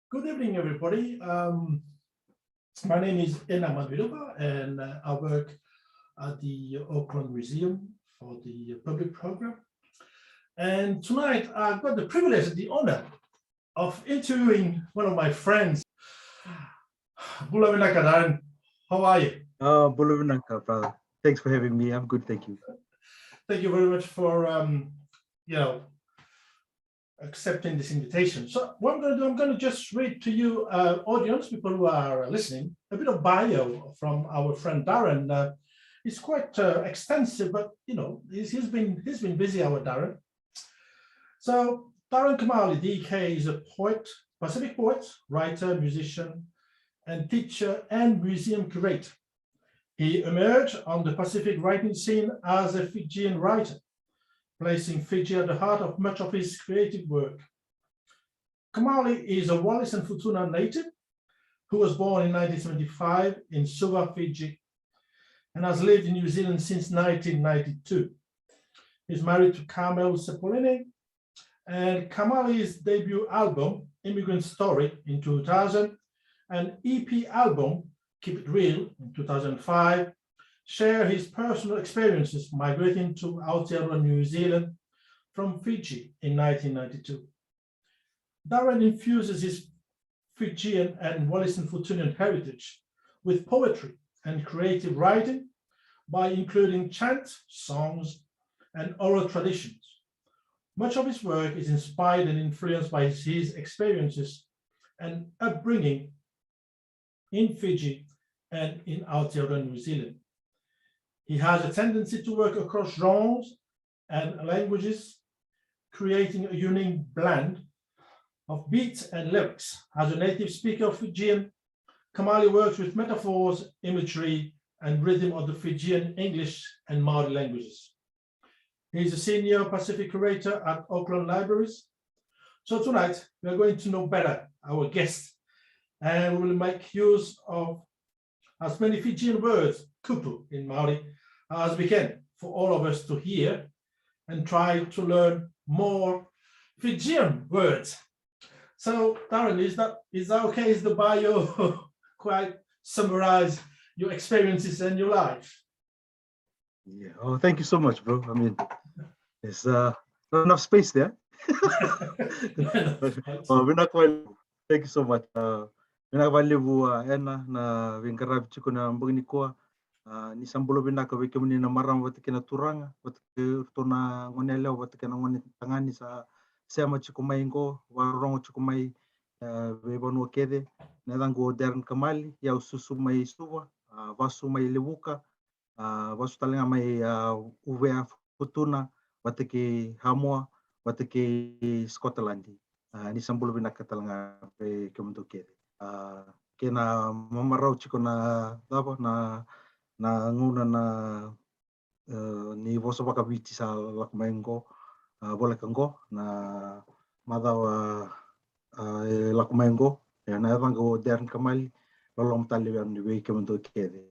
Good evening, everybody. My name is Inhabit, and I work at the Auckland Museum for the public program. And tonight, I've got the privilege and the honor of interviewing one of my friends. Bulavinaka Daren, how are you? Bulavinaka, brother. Thanks for having me. I'm good, thank you. Thank you very much for accepting this invitation. So what I'm going to do, I'm going to just read to you, audience, people who are listening, a bit of bio from our friend Daren. It's quite extensive, but he's been busy, our Daren. So Daren Kamali, DK, is a poet, Pacific poet, writer, musician, and teacher and museum curator. He emerged on the Pacific writing scene as a Fijian writer, placing Fiji at the heart of much of his creative work. Kamali is a Wallis and Futuna native who was born in 1975 in Suva, Fiji, and has lived in New Zealand since 1992. He's married to Carmel Sepolini, and Kamali's debut album, Immigrant Story, in 2000, and EP album, Keep It Real, in 2005, share his personal experiences migrating to Aotearoa, New Zealand from Fiji in 1992. Daren infuses his Fijian and Wallis and Futunian heritage with poetry and creative writing by including chant, songs, and oral traditions. Much of his work is inspired and influenced by his experiences and upbringing in Fiji and in Aotearoa, New Zealand. He has a tendency to work across genres and languages, creating a unique blend of beats and lyrics. As a native speaker of Fijian, Kamali works with metaphors, imagery, and rhythm of the Fijian, English, and Māori languages. He is a senior Pacific curator at Auckland Libraries. So tonight, we are going to know better our guest, and we will make use of as many Fijian words, kupu in Māori, as we can for all of us to hear and try to learn more Fijian words. So Daren, is that okay? Is the bio quite summarize your experiences and your life? Yeah. Oh, thank you so much, bro. I mean, there's not enough space there. Thank you so much. Vinakavalivu ena na vinkarab chikuna mbugini kwa ni sambulo vinaka wikimuni na maram watikina turanga watike tona ngonele watikina ngoni tangani sa sema chikumaingo warongo chikumai webonu kede nedango Daren Kamali ya ususu mai Suva vasu mai levuka vasu talenga mai uvea futuna watike hamua watike Scotland ni sambulo vinaka talanga pe kemunto kede kena mamarau chiko na dapa na nguna na ni voso bakabiti sa lakumaingo bolekango na madawa lakumaingo ya na evango Daren Kamali lolom taliwan ni we kemundo kede.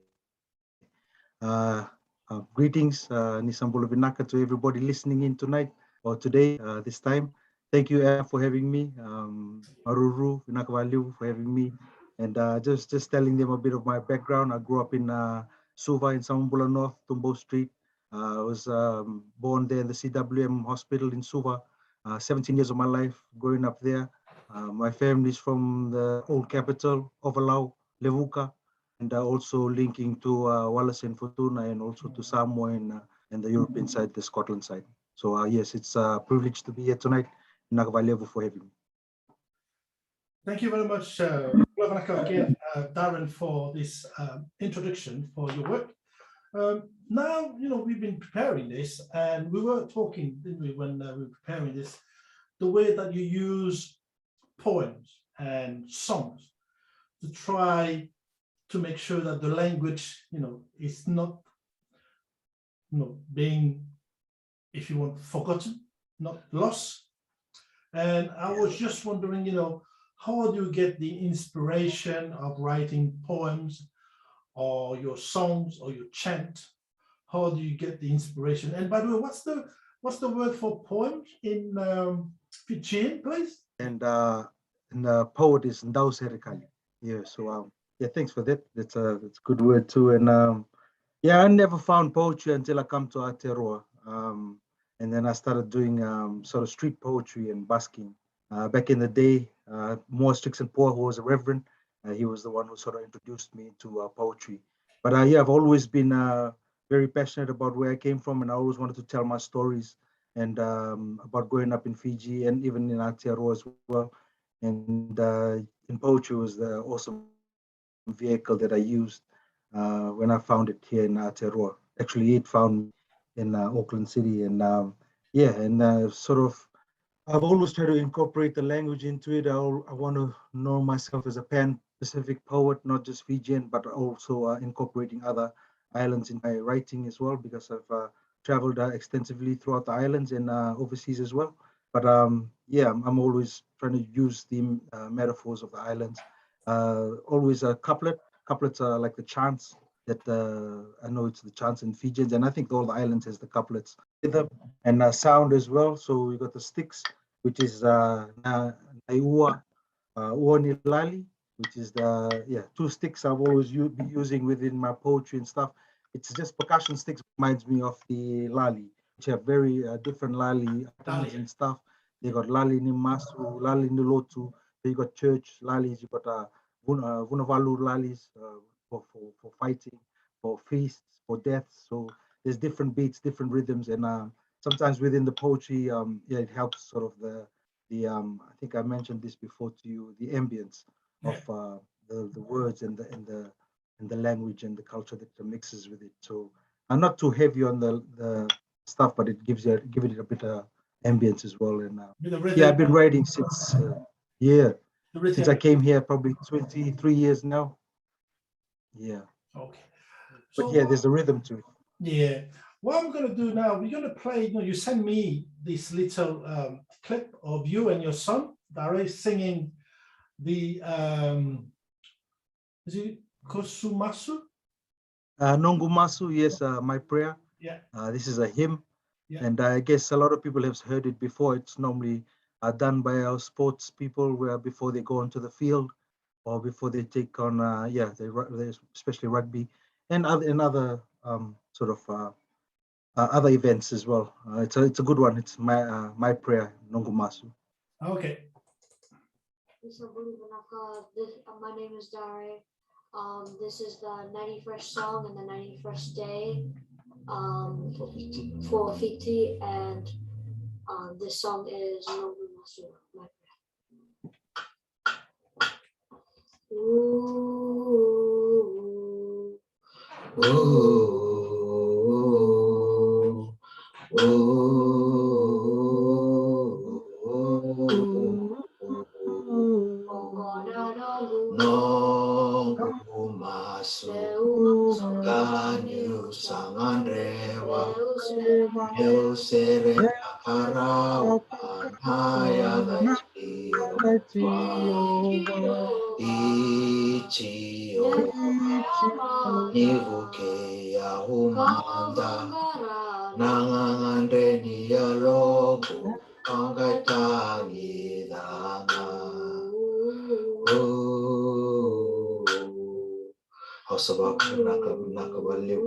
Greetings ni sambulo binaka to everybody listening in tonight or today this time. Thank you for having me, Maruru, Vinakavaliu for having me, and just telling them a bit of my background. I grew up in Suva in Samambula North, Tumbo Street. I was born there in the CWM hospital in Suva. 17 years of my life growing up there. My family is from the old capital, Ovalau, Levuka, and also linking to Wallis and Futuna and also to Samoa and the European side, the Scotland side. So yes, it's a privilege to be here tonight. For having me. Thank you very much, Daren, for this introduction for your work. Now, we've been preparing this, and we were talking, didn't we, when we were preparing this, the way that you use poems and songs to try to make sure that the language, is not, being, if you want, forgotten, not lost. And I was just wondering, how do you get the inspiration of writing poems or your songs or your chant? How do you get the inspiration? And by the way, what's the word for poems in Fijian, please? And and poet is Ndau Serikali. Yeah, so yeah, thanks for that. That's a good word too. And yeah, I never found poetry until I come to Aotearoa. And then I started doing sort of street poetry and busking. Back in the day, Moa Strixon Poa, who was a reverend, he was the one who sort of introduced me to poetry. But yeah, I've always been very passionate about where I came from, and I always wanted to tell my stories and about growing up in Fiji and even in Aotearoa as well. And in poetry was the awesome vehicle that I used when I found it here in Aotearoa. Actually, it found me in Auckland City, and yeah, and sort of I've always tried to incorporate the language into it. I want to know myself as a pan-Pacific poet, not just Fijian, but also incorporating other islands in my writing as well, because I've traveled extensively throughout the islands and overseas as well. But yeah, I'm always trying to use the metaphors of the islands. Always a couplet. Couplets are like the chants that I know it's the chants in Fijians, and I think all the islands has the couplets rhythm and sound as well. So we got the sticks, which is Naiua Uoni Lally, which is the two sticks I've always been using within my poetry and stuff. It's just percussion sticks, reminds me of the Lally, which have very different Lally items and stuff. They got Lally Nimasu, Lally Nilotu. They got church Lallies. You got Vunavalu Lallies for fighting, for feasts, for deaths. So there's different beats, different rhythms, and sometimes within the poetry, yeah, it helps sort of I think I mentioned this before to you, the ambience of the words and the language and the culture that mixes with it. So I'm not too heavy on the stuff, but it give it a bit of ambience as well. And yeah, I've been writing since since I came here, probably 23 years now. Yeah. Okay. But yeah, there's a rhythm to it. Yeah. What I'm going to do now, we're going to play, you send me this little clip of you and your son, Daren, singing the, is it Kosumasu? Nongumasu, yes, my prayer. Yeah. This is a hymn. Yeah. And I guess a lot of people have heard it before. It's normally done by our sports people where before they go onto the field or before they take on, they especially rugby and other sort of other events as well. It's a good one. It's my prayer, Nongumasu. Okay. My name is Daren. This is the 91st song and the 91st day for Fiji, and this song is Nongumasu, my prayer. Ooh, ooh, Nongumasu kanyu sangan rewa eu sere akarau anaya ichio nivuke ya humanda nangangande ni ya logo angkai tangi danga sebab naka balik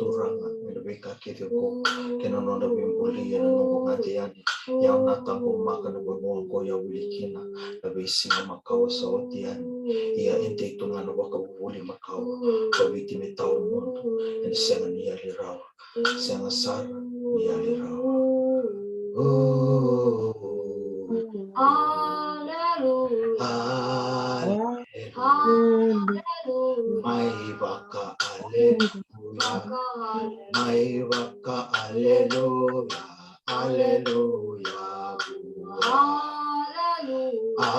turang lebih kaki ko kena nonda bimbuli yang nunggu ngatian yang natang ko makan bangun ko ya wilikina lebih singa makau sautian ia ente itu ngana waka buli makau kawiti metau mundo dan senga ni alirau senga sar ni alirau Mai waka aleluya, mai waka aleluya, aleluya, aleluya,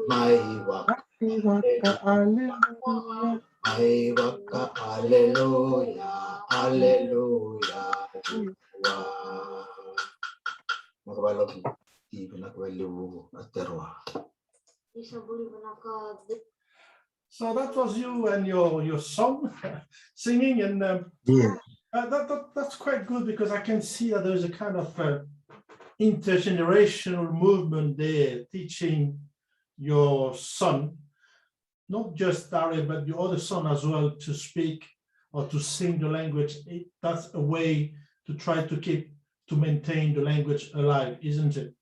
mai waka aleluya, mai waka aleluya, aleluya, Makabalo di pinakawaliw Aotearoa. So that was you and your son singing, and yeah, that's quite good because I can see that there's a kind of intergenerational movement there, teaching your son, not just Daren, but your other son as well, to speak or to sing the language. That's a way to try to maintain the language alive, isn't it?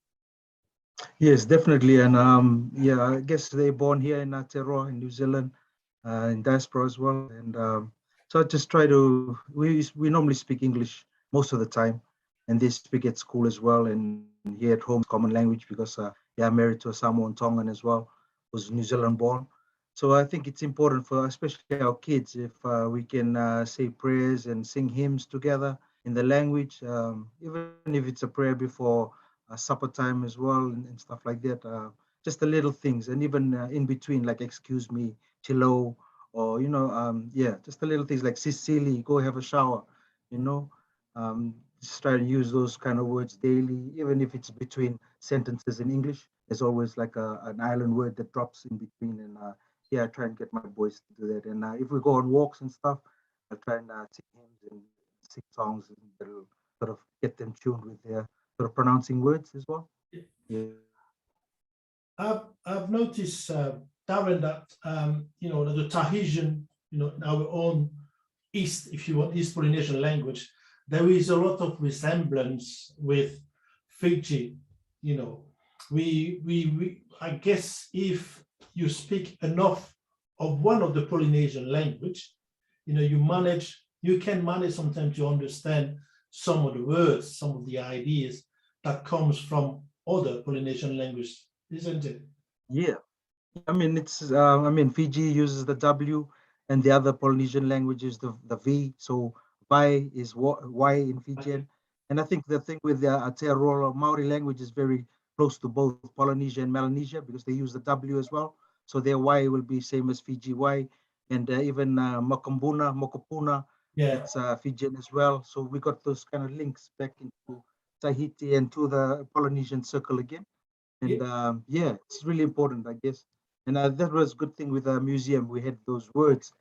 Yes, definitely. And yeah, I guess they're born here in Aotearoa, in New Zealand, in diaspora as well. And so I just try to, we normally speak English most of the time, and they speak at school as well. And here at home, common language because yeah, I'm married to a Samoan Tongan as well, who's New Zealand born. So I think it's important for especially our kids if we can say prayers and sing hymns together in the language, even if it's a prayer before supper time as well and stuff like that. Just the little things, and even in between, like excuse me, chilo, or yeah, just the little things like Sicily, go have a shower, you know. Just try to use those kind of words daily, even if it's between sentences in English. There's always like an island word that drops in between, and yeah, I try and get my boys to do that. And if we go on walks and stuff, I try and sing hymns and sing songs and that'll sort of get them tuned with their sort of pronouncing words as well. Yeah. I've noticed, Daren, that the Tahitian, our own East, if you want, East Polynesian language, there is a lot of resemblance with Fiji. I guess if you speak enough of one of the Polynesian language, you can manage sometimes to understand some of the words, some of the ideas that comes from other Polynesian languages, isn't it? Yeah. I mean, Fiji uses the W, and the other Polynesian language is the V. So Vai is Y in Fijian. And I think the thing with the Aotearoa Maori language is very close to both Polynesia and Melanesia because they use the W as well. So their Y will be same as Fiji Y. And even Mokambuna, Mokopuna, Yeah. it's Fijian as well. So we got those kind of links back into Tahiti and to the Polynesian circle again. And yeah, it's really important, I guess. And that was a good thing with the museum. We had those words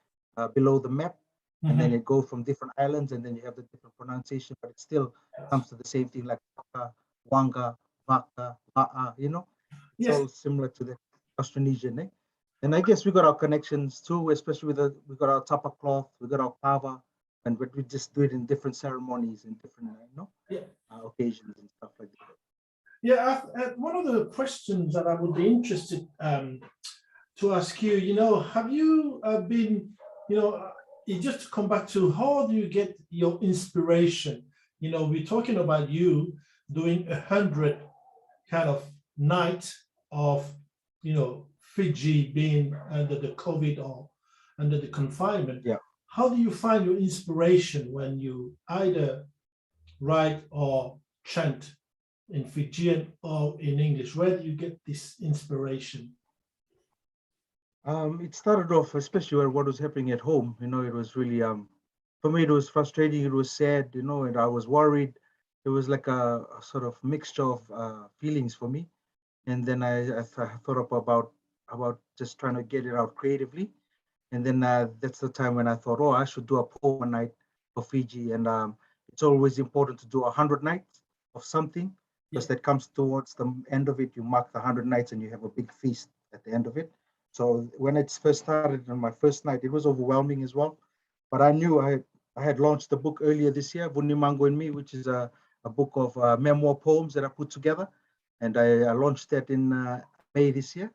below the map, and then it goes from different islands, and then you have the different pronunciation, but it still comes to the same thing like Waka, Wanga, Vaka, Va'a, it's Yes. all similar to the Austronesian. And I guess we got our connections too, especially with we got our tapa cloth, we got our kava, and we just do it in different ceremonies and different, occasions and stuff like that. Yeah, one of the questions that I would be interested to ask you, have you been, just to come back to how do you get your inspiration? We're talking about you doing 100 kind of night of, Fiji being under the COVID or under the confinement. Yeah. How do you find your inspiration when you either write or chant in Fijian or in English? Where do you get this inspiration? It started off, especially with what was happening at home. It was really, for me, it was frustrating. It was sad, and I was worried. It was like a sort of mixture of feelings for me. And then I thought about just trying to get it out creatively. And then that's the time when I thought, oh, I should do a poem night for Fiji. And it's always important to do 100 nights of something because that comes towards the end of it. You mark the 100 nights and you have a big feast at the end of it. So when it first started on my first night, it was overwhelming as well. But I knew I had launched the book earlier this year, Vunimango and Me, which is a book of memoir poems that I put together. And I launched that in May this year.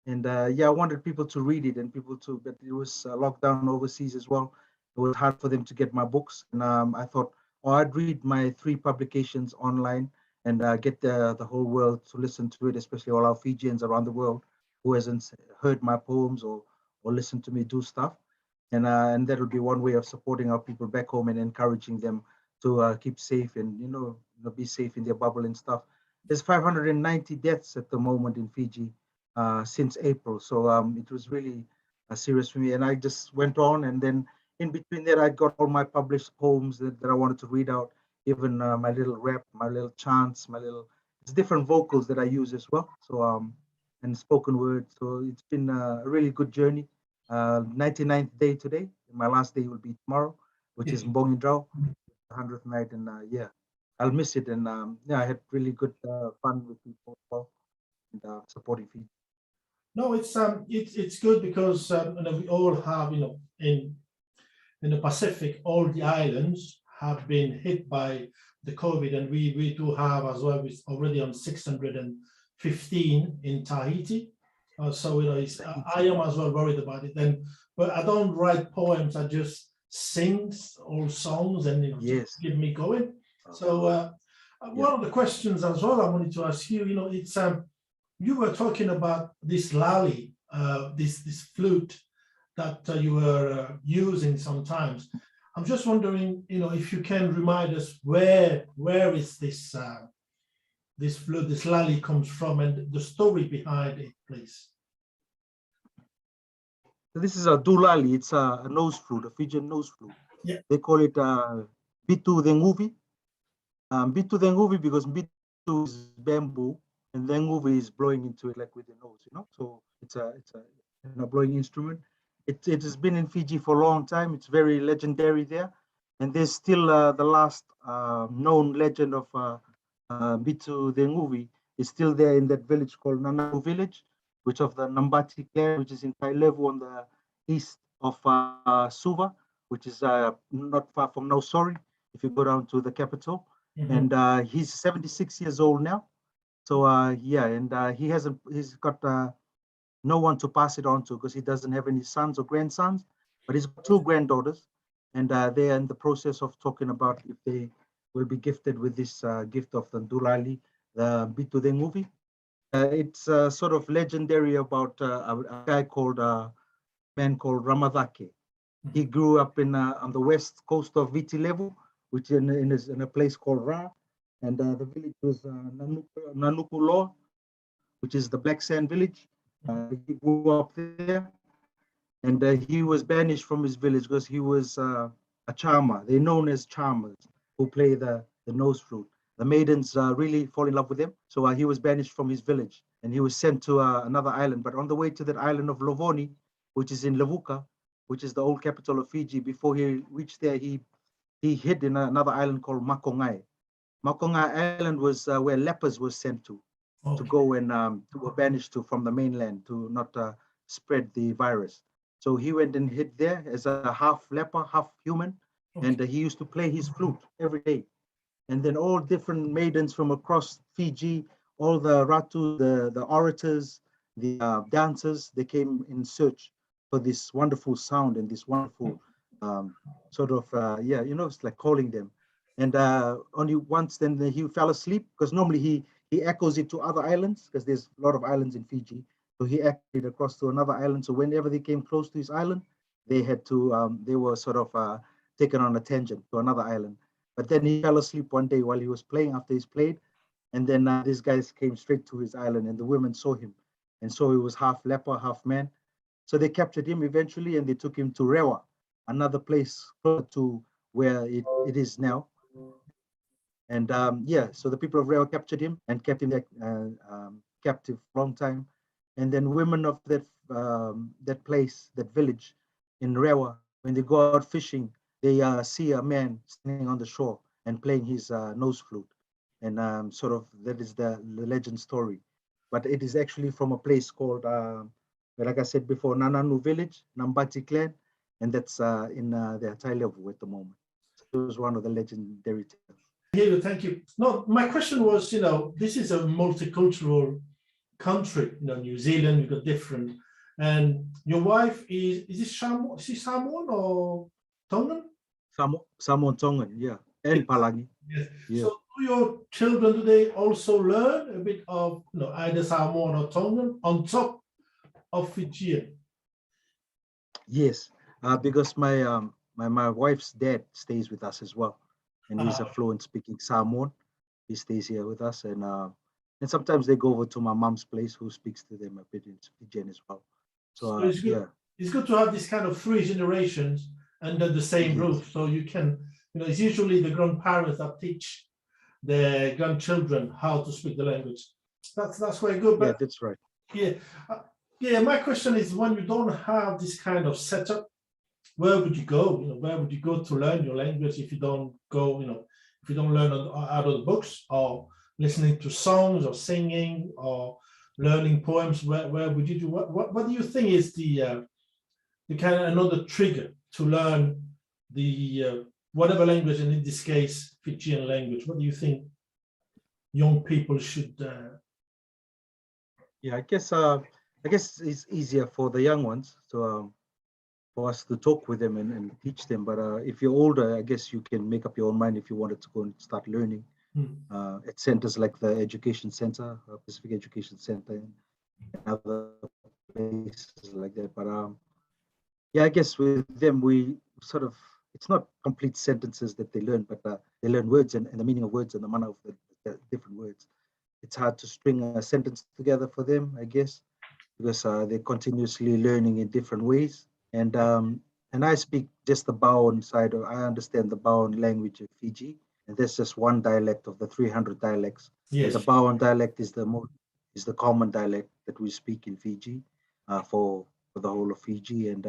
And yeah, I wanted people to read it and but it was locked down overseas as well. It was hard for them to get my books. And I thought, oh, I'd read my 3 publications online and get the whole world to listen to it, especially all our Fijians around the world who hasn't heard my poems or listened to me do stuff. And that would be one way of supporting our people back home and encouraging them to keep safe and, be safe in their bubble and stuff. There's 590 deaths at the moment in Fiji since April. So it was really serious for me. And I just went on. And then in between there, I got all my published poems that I wanted to read out, even my little rap, my little chants, it's different vocals that I use as well. So, and spoken word. So it's been a really good journey. 99th day today. My last day will be tomorrow, which is Mbongi Draw, the 100th night. And yeah, I'll miss it. And yeah, I had really good fun with people and supporting Fiji. No, it's good because we all have, in the Pacific, all the islands have been hit by the COVID, and we do have as well. We're already on 615 in Tahiti. So I am as well worried about it. Then, but I don't write poems. I just sing all songs and Yes. keep me going. So one of the questions as well I wanted to ask you, it's you were talking about this Lally, this flute that you were using sometimes. I'm just wondering, if you can remind us where is this this flute, this Lally comes from, and the story behind it, please. So this is a dulali. It's a nose flute, a Fijian nose flute. Yeah. They call it bitu denguvi. Bitu denguvi because bitu is bamboo and denguvi is blowing into it like with the nose, So it's a blowing instrument. It has been in Fiji for a long time. It's very legendary there, and there's still the last known legend of bitu denguvi is still there in that village called Nanaru village, which of the Nambati clan, which is in Kailevu on the east of Suva, which is not far from Nausori, if you go down to the capital. And he's 76 years old now. So yeah, and he's got no one to pass it on to because he doesn't have any sons or grandsons, but he's got two granddaughters, and they're in the process of talking about if they will be gifted with this gift of the Dulali, the Bitu movie. It's sort of legendary about a guy called man called Ramadake. He grew up in on the west coast of Viti Levu, which is in a place called Ra, and the village was Nanukulo, which is the black sand village. He grew up there, and he was banished from his village because he was a charmer. They're known as charmers who play the nose flute. The maidens really fall in love with him, so he was banished from his village, and he was sent to another island. But on the way to that island of Lovoni, which is in Levuka, which is the old capital of Fiji, before he reached there, he hid in another island called Makongai. Makongai Island was where lepers were sent to go and were banished from the mainland to not spread the virus. So he went and hid there as a half leper, half human, and he used to play his flute every day. And then all different maidens from across Fiji, all the ratu, the orators, the dancers, they came in search for this wonderful sound and this wonderful sort of, it's like calling them. And only once then he fell asleep because normally he echoes it to other islands because there's a lot of islands in Fiji. So he echoed across to another island. So whenever they came close to his island, they had to, they were sort of taken on a tangent to another island. But then he fell asleep one day while he was playing after he's played. And then these guys came straight to his island and the women saw him. And so he was half leper, half man. So they captured him eventually and they took him to Rewa, another place close to where it is now. And so the people of Rewa captured him and kept him there, captive for a long time. And then women of that place, that village in Rewa, when they go out fishing, they see a man standing on the shore and playing his nose flute. And sort of that is the legend story. But it is actually from a place called, like I said before, Nananu village, Nambati clan, and that's in the Tailevu at the moment. So it was one of the legendary tales. Thank you. No, my question was, this is a multicultural country, New Zealand, you've got different, and your wife is she Samoan or Tongan? Samoan Tongan, yeah, and Palangi. Yes. Yeah. So do your children, do they also learn a bit of either Samoan or Tongan on top of Fijian? Yes, because my my wife's dad stays with us as well, and he's a fluent speaking Samoan. He stays here with us, and sometimes they go over to my mom's place, who speaks to them a bit in Fijian as well. So it's good. yeah, it's good to have this kind of 3 generations under the same roof, so you can, it's usually the grandparents that teach their grandchildren how to speak the language. That's quite good. But yeah, that's right. Yeah, my question is, when you don't have this kind of setup, where would you go? Where would you go to learn your language if you don't go, if you don't learn out of the books, or listening to songs or singing or learning poems, where would you do? What do you think is the kind of another trigger to learn the whatever language, and in this case, Fijian language? What do you think young people should? Yeah, I guess it's easier for the young ones to for us to talk with them and teach them. But if you're older, I guess you can make up your own mind if you wanted to go and start learning at centers like the Education Center, Pacific Education Center, and other places like that. But yeah, I guess with them, we sort of, it's not complete sentences that they learn, but they learn words and the meaning of words and the manner of the different words. It's hard to string a sentence together for them, I guess, because they're continuously learning in different ways. And I speak just the Bowen side, or I understand the Bowen language of Fiji, and that's just one dialect of the 300 dialects. Yes. And the Bowen dialect is the common dialect that we speak in Fiji for the whole of Fiji, and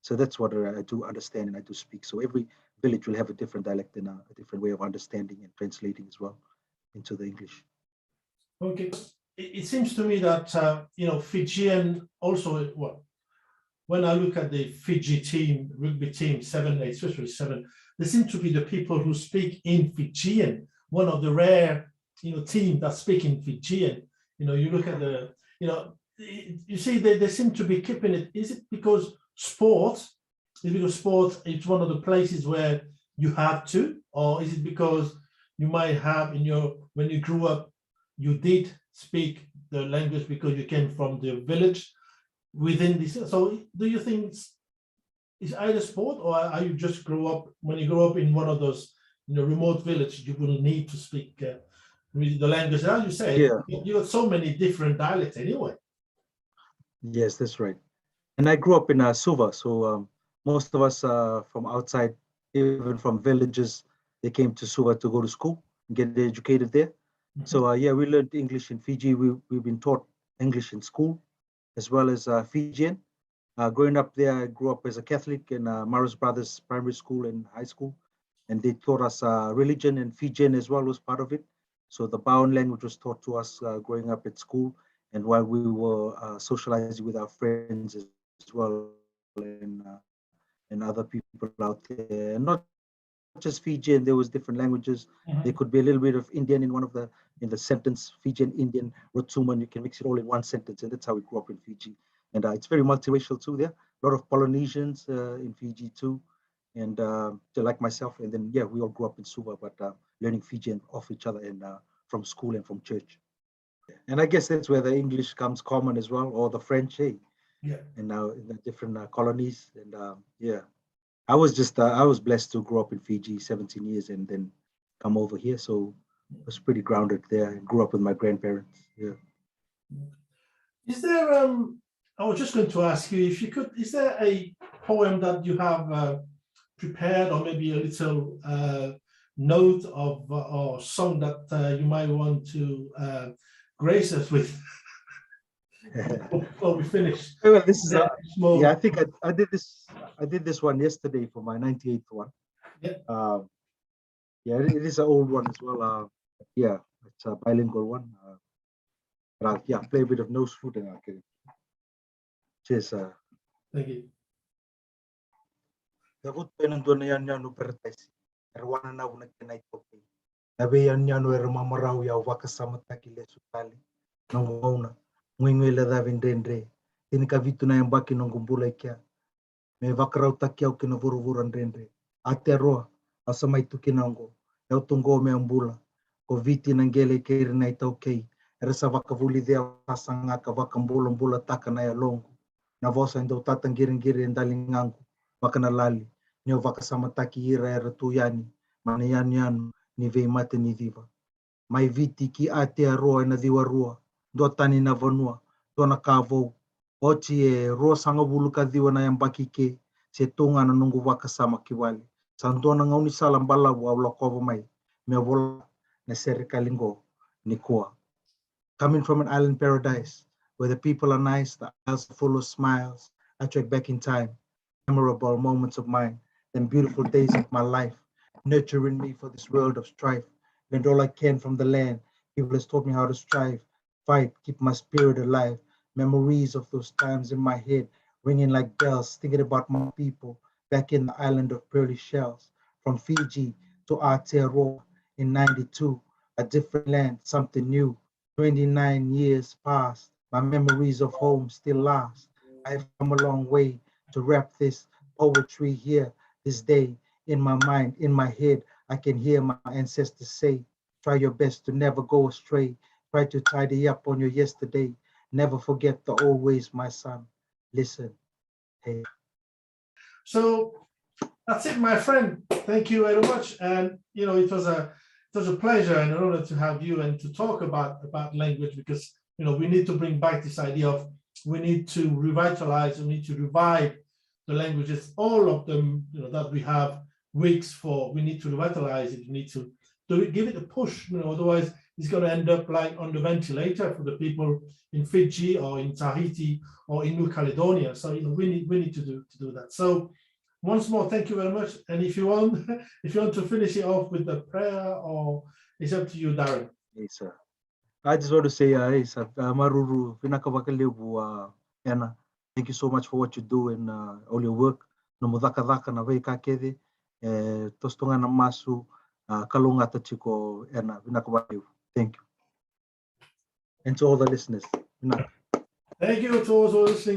so that's what I do understand and I do speak. So every village will have a different dialect and a different way of understanding and translating as well into the English. Okay, it seems to me that Fijian also, well, when I look at the Fiji team, rugby team, 7, especially 7, they seem to be the people who speak in Fijian, one of the rare, team that speak in Fijian. You look at the, you see they seem to be keeping it. Is it because sport? Is it because sport is one of the places where you have to, or is it because you might have when you grew up, you did speak the language because you came from the village within this? So do you think it's either sport, or are you just when you grow up in one of those remote villages, you will need to speak the language? As you say, yeah, you got so many different dialects anyway. Yes, that's right. And I grew up in Suva, so most of us from outside, even from villages, they came to Suva to go to school and get educated there. So yeah, we learned English in Fiji. We've been taught English in school, as well as Fijian. Growing up there, I grew up as a Catholic in Maris Brothers Primary School and High School, and they taught us religion, and Fijian as well was part of it. So the Bowen language was taught to us growing up at school, and while we were socializing with our friends as well, and other people out there, and not just Fijian, there was different languages. There could be a little bit of Indian in the sentence, Fijian, Indian, Rotsuman. You can mix it all in one sentence, and that's how we grew up in Fiji. And it's very multiracial too there. A lot of Polynesians in Fiji too, and like myself. And then yeah, we all grew up in Suva, but learning Fijian off each other and from school and from church. And I guess that's where the English comes common as well, or the French, hey? Yeah. And now in the different colonies, and yeah. I was blessed to grow up in Fiji 17 years and then come over here. So I was pretty grounded there and grew up with my grandparents. Yeah. Is there, I was just going to ask you if you could, is there a poem that you have prepared, or maybe a little note of or song that you might want to grace us with before we finish? Well, this is yeah, I think I did this one yesterday for my 98th one. Yeah. Yeah, it is an old one as well. Yeah, it's a bilingual one. But I'll play a bit of nose flute and I'll get it. Cheers. Thank you. Ngwingwela davin rendre tin ka vitu na yambaki nongumbula ikia me vakarau takia ukina vuruvuran rendre ateroa asamai tukinango eu tungo me ambula ko viti nangele keir na itaukei eresa vakavuli dea pasanga ka vakambula mbula taka na yalongo na vosa ndo tatangiringiri ndalingangu vakana Lally neo vakasamataki ira era tuyani mana yanu ni veimate ni diva mai viti ki ateroa na diwarua do tani na vanua do na kavo oti e roa sanga bulu ka diwa na yambaki ke se tonga na nungu waka sama kiwali sandona ngauni sala mbala wa lokova mai me vola na serikalingo ni koa. Coming from an island paradise where the people are nice, the isles are full of smiles, I track back in time memorable moments of mine, then beautiful days of my life. nurturing me for this world of strife. Learned all I can from the land. People has taught me how to strive, fight, keep my spirit alive. Memories of those times in my head, ringing like bells, thinking about my people back in the island of pearly shells. From Fiji to Aotearoa in 92, a different land, something new. 29 years past, my memories of home still last. I've come a long way to wrap this poetry here this day. In my mind, in my head, I can hear my ancestors say, try your best to never go astray. Try to tidy up on your yesterday. Never forget the old ways, my son. Listen, hey. So that's it, my friend. Thank you very much. And it was a pleasure and an honor to have you and to talk about language, because we need to bring back this idea of we need to revitalize, we need to revive the languages, all of them that we have weeks for. We need to revitalize it. We need to give it a push. Otherwise it's going to end up like on the ventilator for the people in Fiji or in Tahiti or in New Caledonia. So we need to do that. So once more, thank you very much. And if you want to finish it off with the prayer, or it's up to you, Daren. Yes, sir. I just want to say, Maruru, Vinakawakalevu, Anna, thank you so much for what you do and all your work. No mudaka na vei kakede, tostonga na masu, kalungata chiko, Anna, Vinakawakalevu. Thank you. And to all the listeners. Thank you to all those listening.